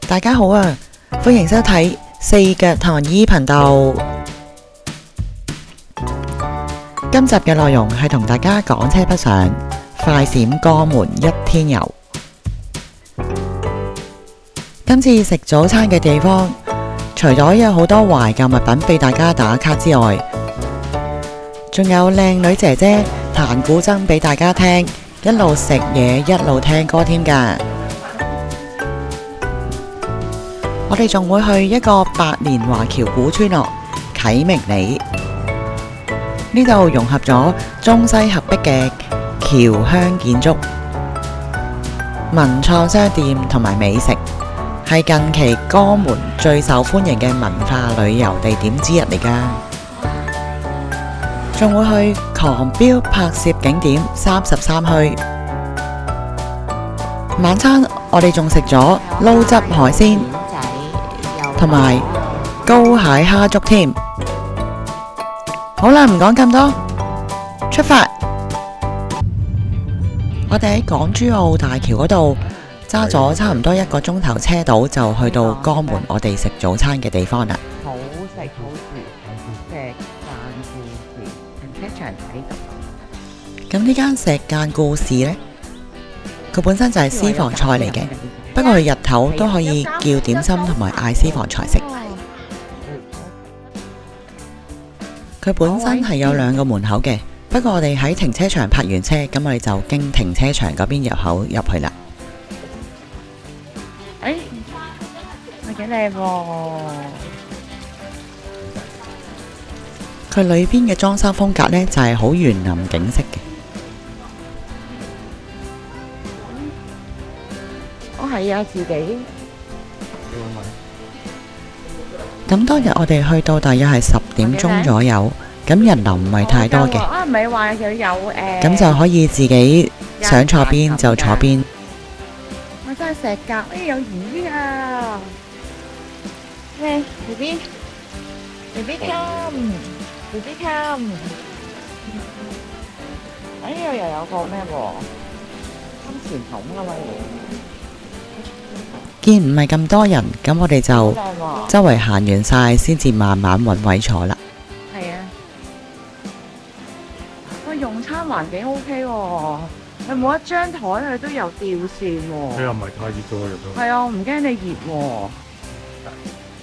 大家好啊，歡迎收睇四腳唐姨頻道。今集嘅內容係同大家港車北上，快閃江門一天遊。今次食早餐嘅地方，除咗有好多懷舊物品俾大家打卡之外，仲有靚女姐姐彈古箏俾大家聽，一路食嘢一路聽歌添㗎。我哋仲會去一個百年華僑古村落啟明里，呢度融合咗中西合璧嘅僑鄉建築、文創商店同埋美食，係近期江門最受歡迎嘅文化旅遊地點之一嚟㗎。仲會去狂飆拍攝景點33墟。晚餐我哋仲食咗撈汁海鮮同埋膏蟹蝦粥添。好啦，唔講咁多，出發！我哋喺港珠澳大橋嗰度揸咗差唔多1個鐘頭車到，就去到江門我哋食早餐嘅地方啦。好食好住，石間故事停車場喺度。咁呢間石間故事呢，佢本身就係私房菜嚟嘅，不過佢日頭都可以叫點心同埋嗌私房菜食。佢本身係有2個門口嘅，不過我哋喺停車場泊完車，咁我哋就經停車場嗰邊入口入去啦。幾靚喎！佢裏邊嘅裝修風格呢，就係好園林景色嘅。我係啊，自己。咁當日我哋去到大約係10點鐘左右，咁人流唔係太多嘅。啊，唔係話佢有咁就可以自己想坐邊就坐邊。我真係石甲，有魚啊！咩 ？BB come，BB come。哎呀，又有個咩喎？金錢筒啊嘛！見唔係咁多人，咁我哋就周圍行完晒，先至慢慢揾位坐啦。係啊，喂，用餐環境 OK 喎，佢每一張台佢都有吊扇喎。佢又唔係太熱咗入到。係啊，我唔驚你熱喎。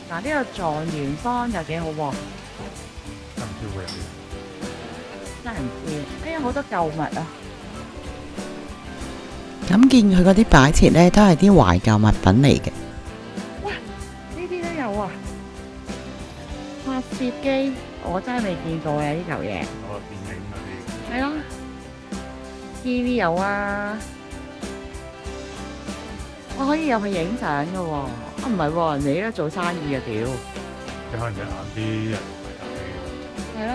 嗱，呢個狀元坊又幾好喎。真唔知會有啲。真係唔知，哎呀，好多舊物啊！咁見佢嗰啲擺設呢，都係啲懷舊物品嚟嘅。哇，呢啲都有啊！拍攝機，我真係未見過嘅呢嚿嘢。哦，電影嗰啲。係咯，TV 有啊，我可以入去影相㗎喎。啊，唔係喎，人哋而家做生意啊屌！即可能隻眼啲人唔係睇。係咯。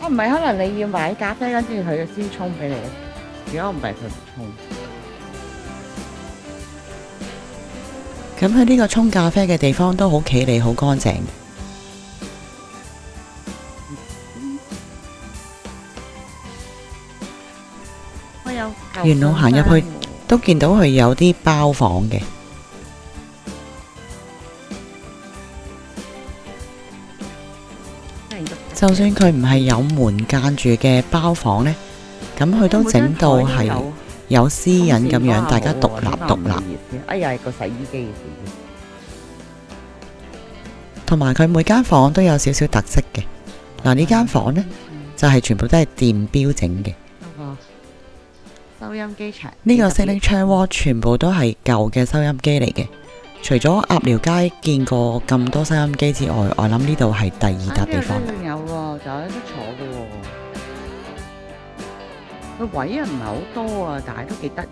啊，唔係，可能你要買咖啡，跟住佢就先沖俾你。如果唔係，佢唔沖。咁喺呢個沖咖啡嘅地方都好企理，好乾淨。我有沿路行入去都見到佢有啲包房嘅。就算佢唔係有門間住嘅包房呢，咁佢都整到係有私隱咁樣，大家獨立獨立。哎呀，個洗衣機嘅事。同埋佢每間房都有少少特色嘅。嗱，呢間房呢，就係全部都係電錶整嘅。收音機牆。呢個 ceiling 窗窩全部都係舊嘅收音機嚟嘅。除咗鴨寮街見過咁多收音機之外，我諗呢度係第2笪地方。仲有喎，就有得坐嘅喎。個位又唔係好多啊，但係都幾得意。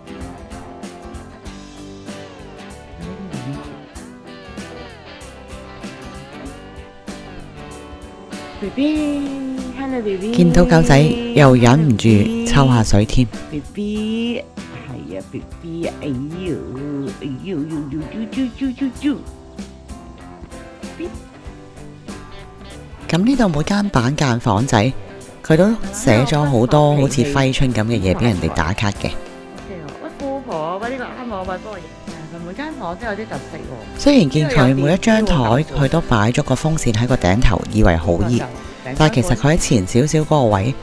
BB，hello BB。見到狗仔又忍唔住抽下水添。BB。係啊 ，BB， 哎呦，哎呦，咁呢度每間板間房仔，佢都寫咗好多好似揮春咁嘅嘢俾人哋打卡嘅。喂，富婆，喂，呢個啱我，喂，幫我影。佢每每間房都有啲特色喎。雖然見佢每一張台佢都擺咗個風扇喺個頂頭，以為好熱，但係其實佢喺前少少嗰個位，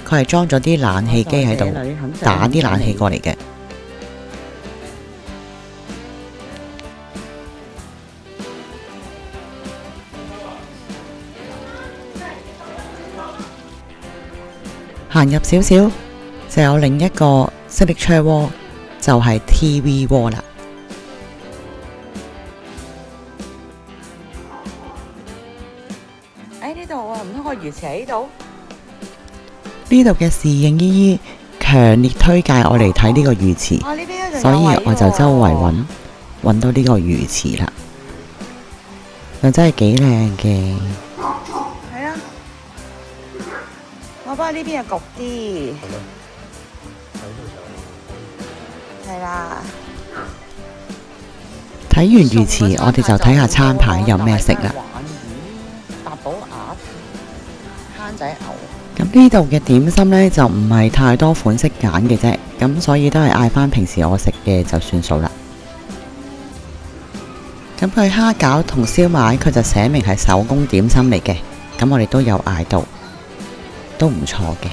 佢係裝咗啲冷氣機喺度，打啲冷氣過嚟嘅。行入少少就有另一個 signature wall，就係 TV wall 啦。呢度啊，唔通個魚池喺呢度？呢度嘅侍應姨姨強烈推介我嚟睇呢個魚池，啊，呢邊所以我就周圍揾到呢個魚池啦，又真係幾靚嘅。係啊，我幫呢邊又焗啲。係啦。睇完魚池，我哋就睇下餐牌有咩食啦。八寶鴨、坑仔牛。咁呢度嘅點心呢，就唔係太多款式揀嘅啫，咁所以都係嗌返平時我食嘅就算數啦。咁佢蝦餃同燒賣，佢就寫明係手工點心嚟嘅，咁我哋都有嗌到，都唔錯嘅。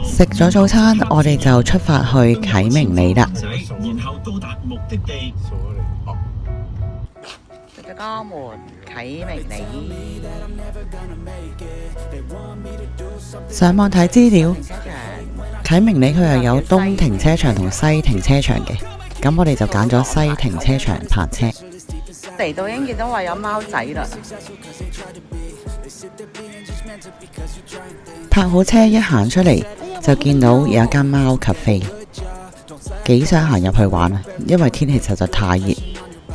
食咗早餐，我哋就出發去啟明里啦。然後到達目的地。食咗江門啟明里。上網睇資料，啟明里佢又有東停車場同西停車場嘅，咁我哋就揀咗西停車場泊車。嚟到已經見到話有貓仔啦。泊好車一行出嚟就見到有一間貓咖啡，幾想行入去玩啊！因為天氣實在太熱，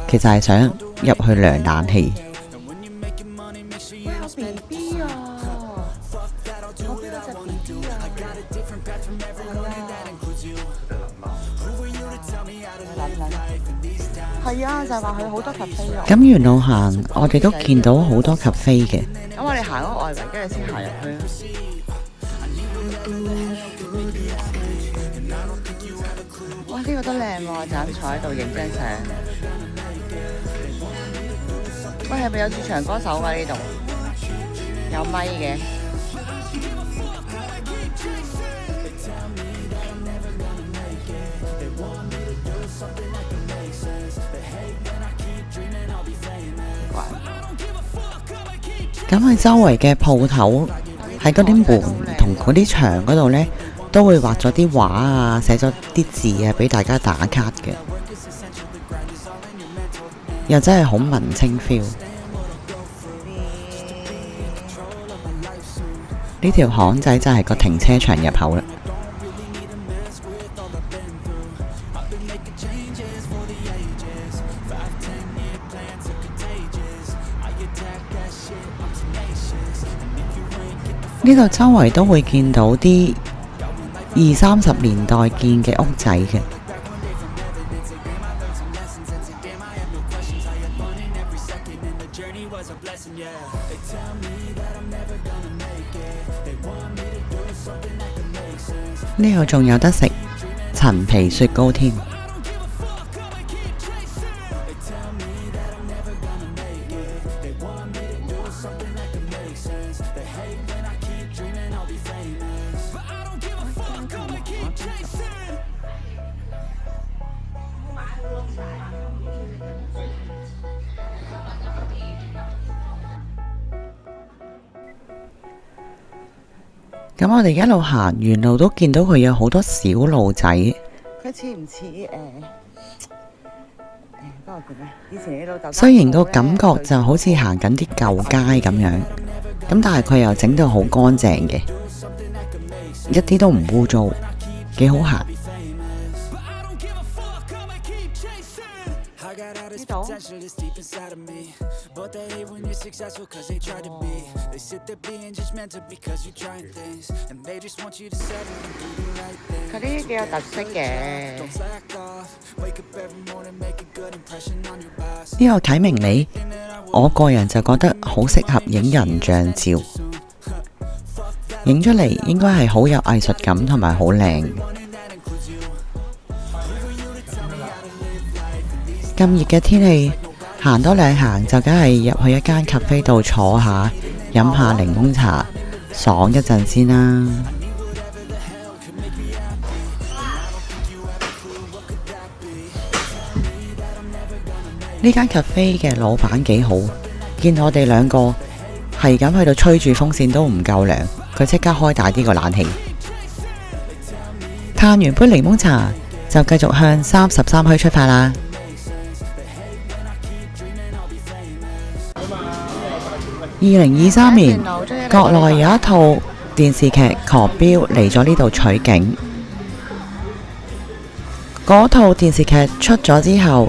其實係想入去涼冷氣。有 BB 啊！我邊有隻 BB 啊！係啊，就係話佢好多咖啡咯。咁沿路行，我哋都見到好多咖啡嘅。咁我哋行嗰個外圍，跟住先行入去。哇！呢個都靚喎，就咁坐喺度影張相。喂，係咪有駐場歌手㗎呢度？有咪嘅。咁佢周圍嘅鋪頭喺嗰啲門同嗰啲牆嗰度呢，都會畫咗啲畫啊，寫咗啲字啊，俾大家打卡嘅，又真係好文青 feel。呢條巷仔就係個停車場入口啦。呢度周圍都會見到啲20-30年代建嘅屋仔嘅。呢度仲有得食陳皮雪糕添。咁我哋一路行，沿路都見到佢有好多小路仔。佢似唔似嗰個叫咩？以前你老豆。雖然個感覺就好似行緊啲舊街咁樣，咁但係佢又整到好乾淨嘅，一啲都唔污糟，幾好行。呢度。佢呢啲幾有特色嘅。呢個啟明里我個人就覺得好適合影人像照，影出嚟應該係好有藝術感同埋好靚。咁熱嘅天氣，行多兩行就梗係入去一間咖啡度坐下，飲下檸檬茶，爽一陣先啦。呢間咖啡嘅老闆幾好，見我哋兩個係咁去到吹住風扇都唔夠涼，佢即刻開大啲個冷氣。嘆完杯檸檬茶，就繼續向33區出發啦。2023年，國內有一套電視劇《狂飆》嚟咗呢度取景。嗰套電視劇出咗之後，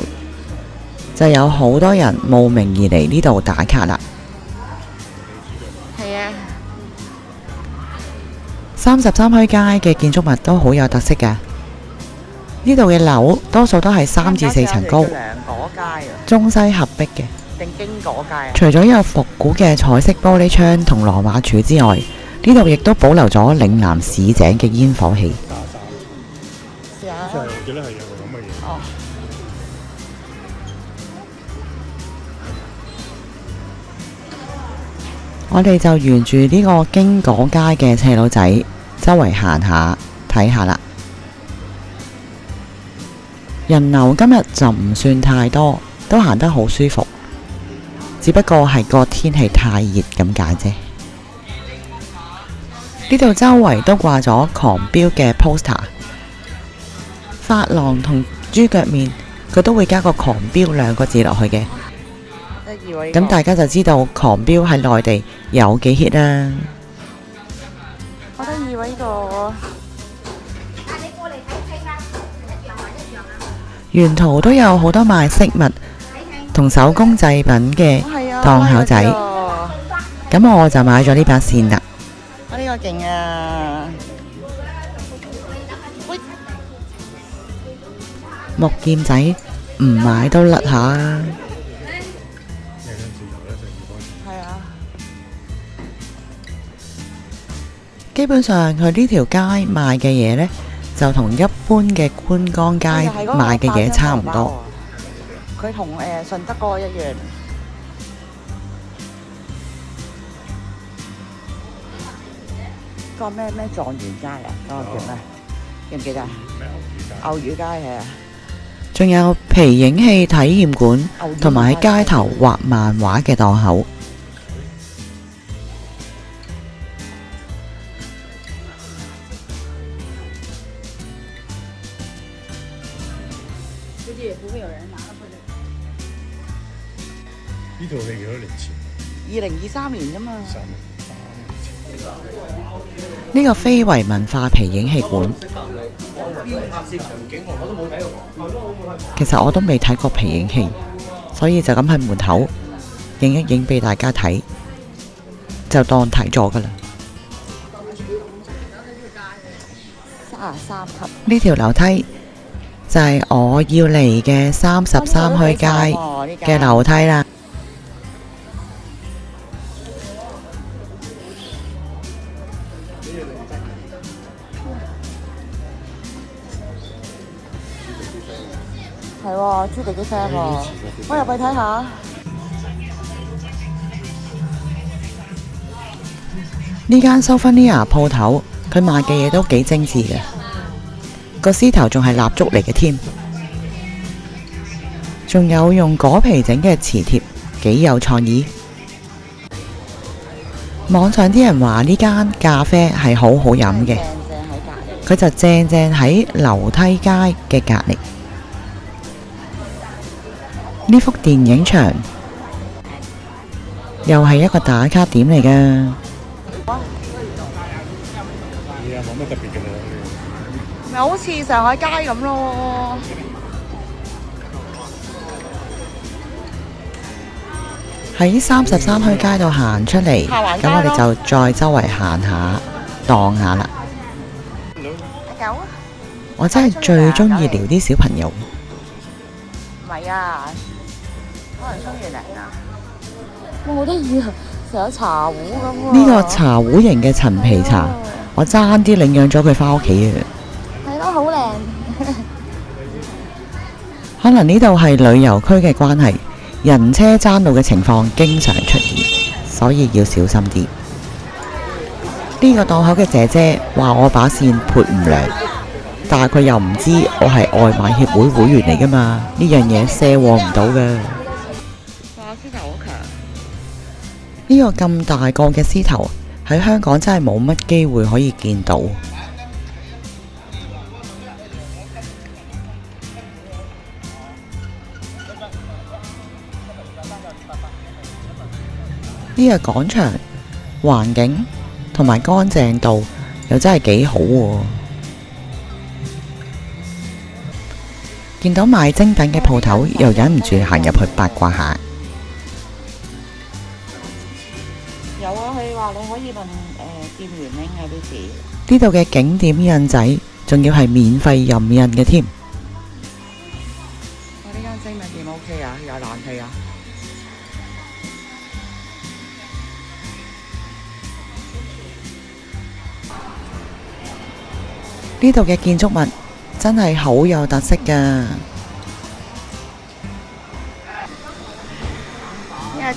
就有好多人慕名而嚟呢度打卡啦。係啊33區街嘅建築物都好有特色嘅，呢度嘅樓多數都係3至4層高，良果街啊，中西合璧嘅。定經果街啊？除咗有復古嘅彩色玻璃窗同羅馬柱之外，呢度亦都保留咗嶺南市井嘅煙火氣。試下即係我記得係有個咁嘅嘢。哦，我哋就沿住呢個經果街嘅斜路仔，周圍行下睇下啦。人流今日就唔算太多，都行得好舒服。只不過係個天氣太熱咁解啫。呢度周圍都掛咗狂飆嘅 poster， 髮廊同豬腳麵佢都會加個狂飆2個字落去嘅。得意喎！呢個咁大家就知道狂飆喺內地有幾 hit 啦。好得意喎！呢個沿途都有好多賣飾物同手工製品嘅檔口仔，咁我就買咗呢把扇啦。我呢個勁啊！喂，木劍仔唔買都甩下。係啊，基本上佢呢條街賣嘅嘢呢，就同一般嘅觀光街賣嘅嘢差唔多。佢同順德嗰個一樣。個咩狀元街啊？嗰個叫咩？記唔記得啊？牛魚街係啊。仲有皮影戲體驗館，同埋喺街頭畫漫畫嘅檔口。呢套戲幾多年前2023年啫嘛。呢個非遺文化皮影戲館，其實我都未睇過皮影戲，所以就咁喺門口影一影俾大家睇，就當睇咗噶啦。33級。呢條樓梯就係我要嚟嘅33區街嘅樓梯啦。係喎，朱地基 friend 喎，我入去睇下。呢間 Souvenir 鋪頭，佢賣嘅嘢都幾精緻嘅，個獅頭仲係蠟燭嚟嘅添，仲有用果皮整嘅磁貼，幾有創意。網上啲人話呢間咖啡係好好飲嘅，佢就正喺樓梯街嘅隔離。呢幅電影牆又係一個打卡點嚟㗎。係啊，冇乜特別嘅啦。咪好似上海街咁咯。喺33區街度行出嚟，咁我哋就再周圍行下、蕩下啦。狗？我真係最中意撩啲小朋友。唔係啊，可能沖完涼啊。哇好得意啊，成有茶壺咁喎。呢個茶壺型嘅陳皮茶，我爭啲領養咗佢返屋企啊！係咯，好靚。可能呢度係旅遊區嘅關係，人車爭路嘅情況經常出現，所以要小心啲。呢個檔口嘅姐姐話我把線潑唔涼，但係佢又唔知我係外賣協會會員嚟噶嘛，呢樣嘢卸貨唔到噶。哇，獅頭好強。呢個咁大個嘅獅頭喺香港真係冇乜機會可以見到。呢個廣場環境同埋乾淨度又真係幾好喎。見到賣精品嘅鋪頭，又忍唔住行入去八卦下。有啊，佢話你可以問店員拎啊啲字。呢度嘅景點印仔，仲要係免費任印嘅添。我呢間精品店 OK 啊，有冷氣啊。呢度嘅建築物真係好有特色㗎。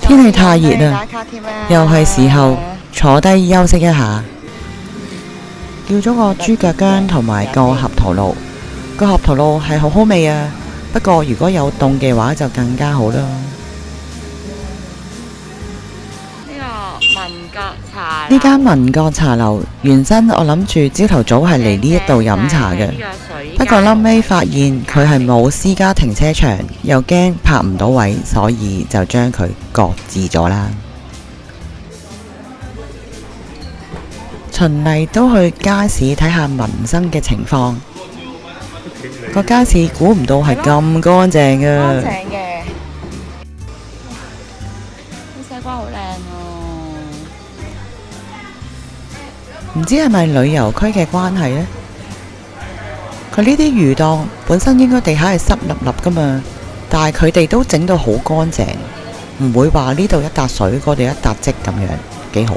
天氣太熱啦，又係時候坐低休息一下。叫咗個豬腳薑同埋個合桃露，個合桃露係好好味啊！不過如果有凍嘅話就更加好啦。呢間民國茶樓原身我諗住朝頭早係嚟呢一度飲茶嘅，不過臨尾發現佢係冇私家停車場，又驚泊唔到位，所以就將佢擱置咗啦。循例都去街市睇下民生嘅情況，個街市估唔到係咁乾淨嘅。乾淨嘅，啲西瓜好靚喎。唔知係咪旅遊區嘅關係呢？佢呢啲魚檔本身應該地下係濕立立噶嘛，但係佢哋都整到好乾淨，唔會話呢度一笪水，嗰度一笪積咁樣，幾好。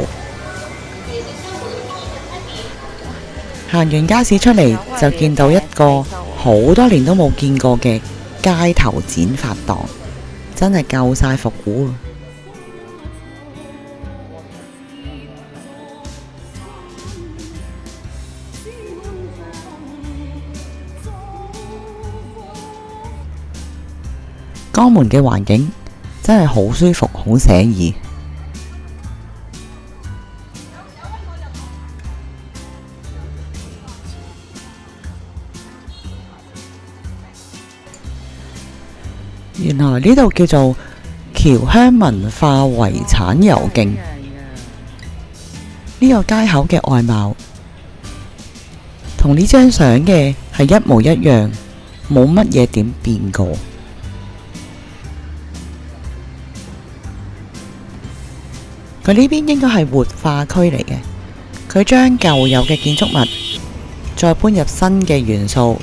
行完街市出嚟就見到一個好多年都冇見過嘅街頭剪髮檔，真係夠晒復古啊！江門嘅環境真係好舒服，好寫意。原來呢度叫做僑鄉文化遺產遊徑。呢個街口嘅外貌同呢張相嘅係一模一樣，冇乜嘢點變過。佢呢邊應該係活化區嚟嘅，佢將舊有嘅建築物再搬入新嘅元素，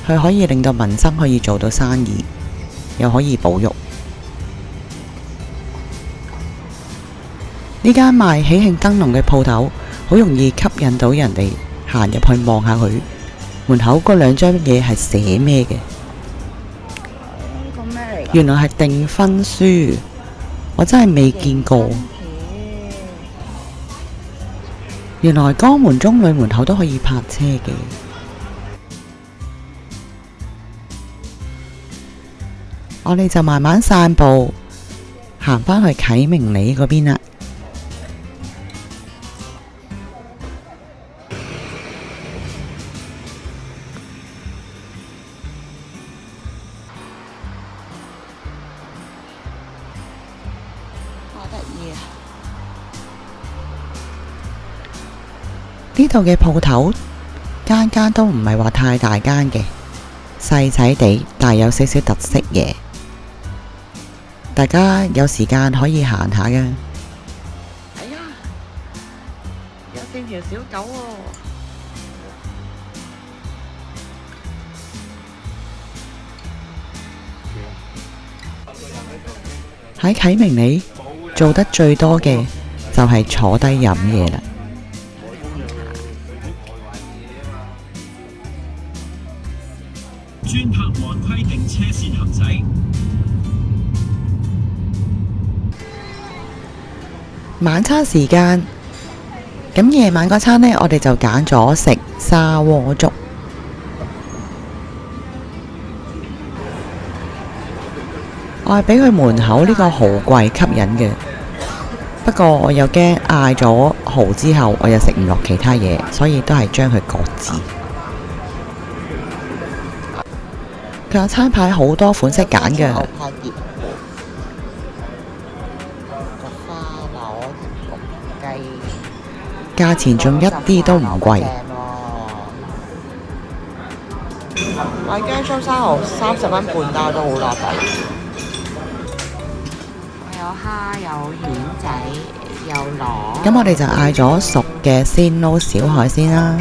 佢可以令到民生可以做到生意，又可以保育。呢間賣喜慶燈籠嘅鋪頭，好容易吸引到人哋行入去望下佢。門口嗰兩張嘢係寫咩嘅？呢個咩嚟㗎？原來係訂婚書，我真係未見過。原來江門中旅門口都可以泊車嘅。我哋就慢慢散步，行返去啟明里嗰邊啦。好得意啊！呢度嘅鋪頭間間都唔係話太大間嘅，細細地，但有少少特色嘢。大家有時間可以行下㗎。哎呀，有4條小狗喎。喺啟明里做得最多嘅就係坐低飲嘢啦。專客按規定車線行駛。晚餐時間，咁夜晚嗰餐呢，我哋就揀咗食砂鍋粥。我係俾佢門口呢個蠔櫃吸引嘅，不過我又驚嗌咗蠔之後，我又食唔落其他嘢，所以都係將佢擱置。佢有餐牌好多款式揀嘅，價錢仲一啲都唔貴。買姜葱生蠔30蚊半包都好落地。有蝦，有蜆仔，有螺。咁我哋就嗌咗熟嘅鮮撈小海鮮啦，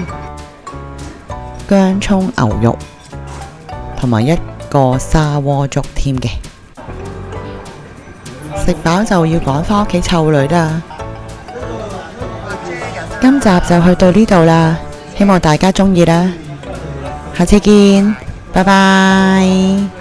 薑葱牛肉，同埋一個砂鍋粥添嘅。食飽就要趕返屋企湊女啦。今集就去到呢度啦，希望大家鍾意啦，下次見，拜拜。